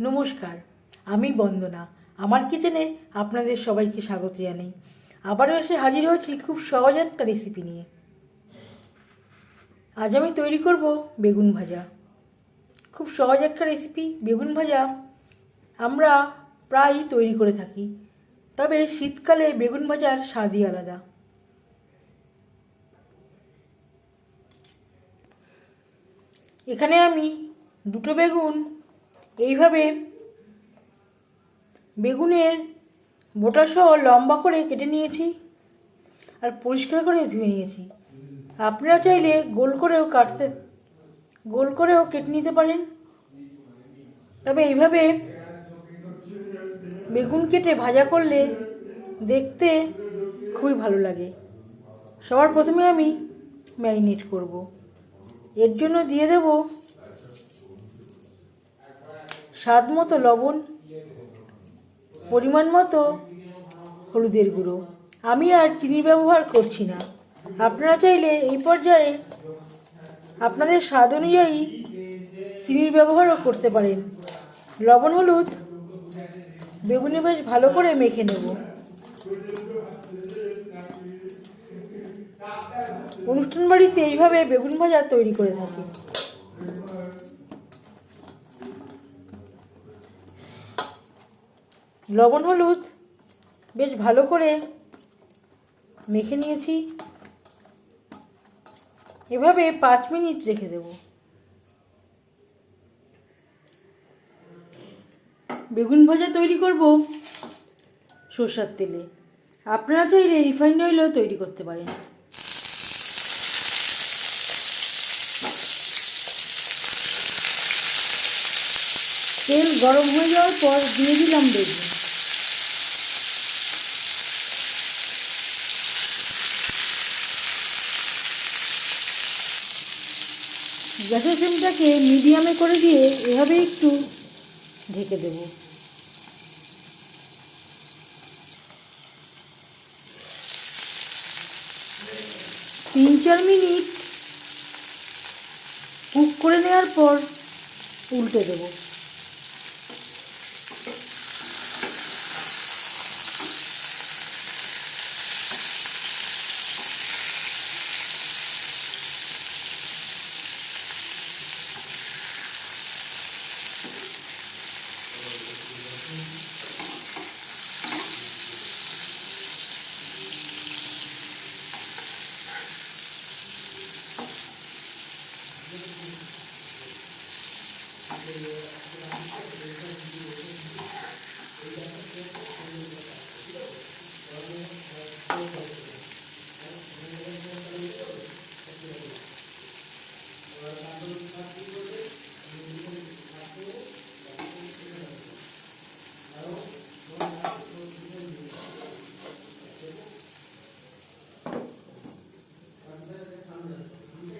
নমস্কার, আমি বন্দনা। আমার কিচেনে আপনাদের সবাইকে স্বাগত জানাই। আবারও এসে হাজির হয়েছি খুব সহজ একটা রেসিপি নিয়ে। আজ আমি তৈরি করব বেগুন ভাজা। খুব সহজ একটা রেসিপি। বেগুন ভাজা আমরা প্রায়ই তৈরি করে থাকি, তবে শীতকালে বেগুন ভাজার স্বাদই আলাদা। এখানে আমি দুটো বেগুন এইভাবে বেগুনের বোটাসহ লম্বা করে কেটে নিয়েছি আর পরিষ্কার করে ধুয়ে নিয়েছি। আপনারা চাইলে গোল করেও কেটে নিতে পারেন, তবে এইভাবে বেগুন কেটে ভাজা করলে দেখতে খুবই ভালো লাগে। সবার প্রথমে আমি ম্যারিনেট করব। এর জন্য দিয়ে দেব স্বাদ মতো লবণ, পরিমাণ মতো হলুদের গুঁড়ো। আমি আর চিনির ব্যবহার করছি না। আপনারা চাইলে এই পর্যায়ে আপনাদের স্বাদ অনুযায়ী চিনির ব্যবহারও করতে পারেন। লবণ হলুদ বেগুনে বেশ ভালো করে মেখে নেব। অনুষ্ঠান বাড়িতে এইভাবে বেগুন ভাজা তৈরি করে থাকি। লবণ হলুদ বেশ ভালো করে মেখে নিয়েছি। এভাবে 5 মিনিট রেখে দেব। বেগুন ভাজা তৈরি করব সরষের তেলে। আপনারা চাইলে রিফাইন্ড অয়েলও তৈরি করতে পারেন। তেল গরম হয়ে যাওয়ার পর দিয়ে দিলাম বেগুন। গ্যাসের ফ্লেমটাকে মিডিয়ামে করে দিয়ে এভাবে একটু ঢেকে দেব। তিন চার মিনিট কুক করে নেওয়ার পর উল্টে দেব।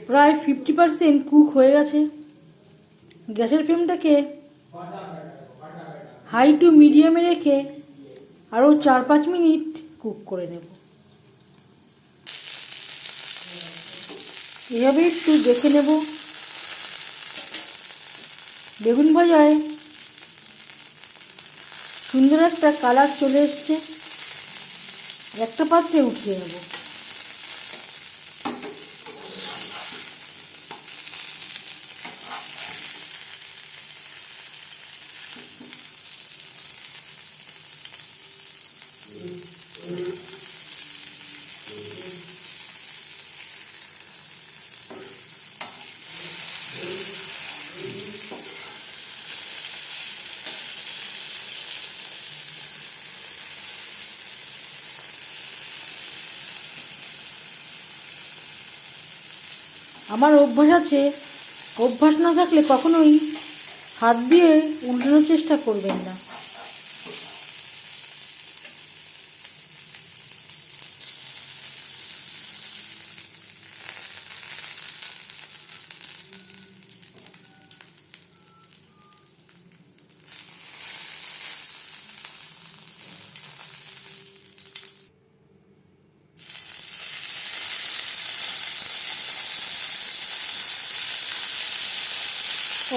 প্রায় 50% কুক হয়ে গেছে। গ্যাসের ফ্লেমটাকে হাই টু মিডিয়ামে রেখে আরও 4-5 মিনিট কুক করে নেব। এভাবে একটু দেখে নেব। বেগুন ভাজায় সুন্দর একটা কালার চলে এসছে। একটা পাত্রে উঠিয়ে নেব। আমার অভ্যাস আছে, অভ্যাস না থাকলে কখনোই হাত দিয়ে উল্টানোর চেষ্টা করবেন না।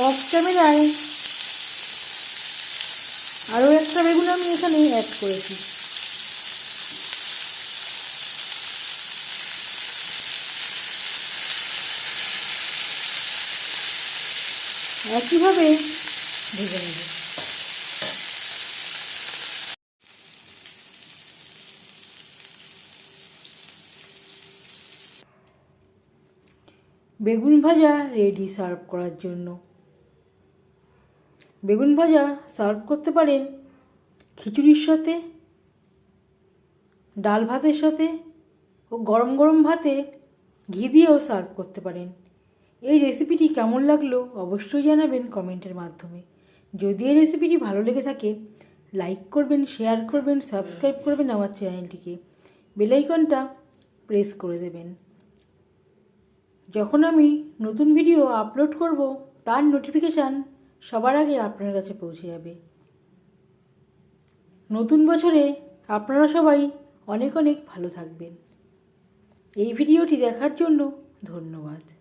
অফ ক্যামেরায় আরও একটা বেগুন আমি এখানে অ্যাড করেছি। একইভাবে ভেজে নেব। বেগুন ভাজা রেডি সার্ভ করার জন্য। বেগুন ভাজা সার্ভ করতে পারেন খিচুড়ির সাথে, ডাল ভাতের সাথে ও গরম গরম ভাতে ঘি দিয়েও সার্ভ করতে পারেন। এই রেসিপিটি কেমন লাগলো অবশ্যই জানাবেন কমেন্টের মাধ্যমে। যদি এই রেসিপিটি ভালো লেগে থাকে লাইক করবেন, শেয়ার করবেন, সাবস্ক্রাইব করবেন আমার চ্যানেলটিকে, বেল আইকনটা প্রেস করে দেবেন। যখন আমি নতুন ভিডিও আপলোড করব তার নোটিফিকেশান সবার আগে আপনার কাছে পৌঁছে যাবে। নতুন বছরে আপনারা সবাই অনেক অনেক ভালো থাকবেন। এই ভিডিওটি দেখার জন্য ধন্যবাদ।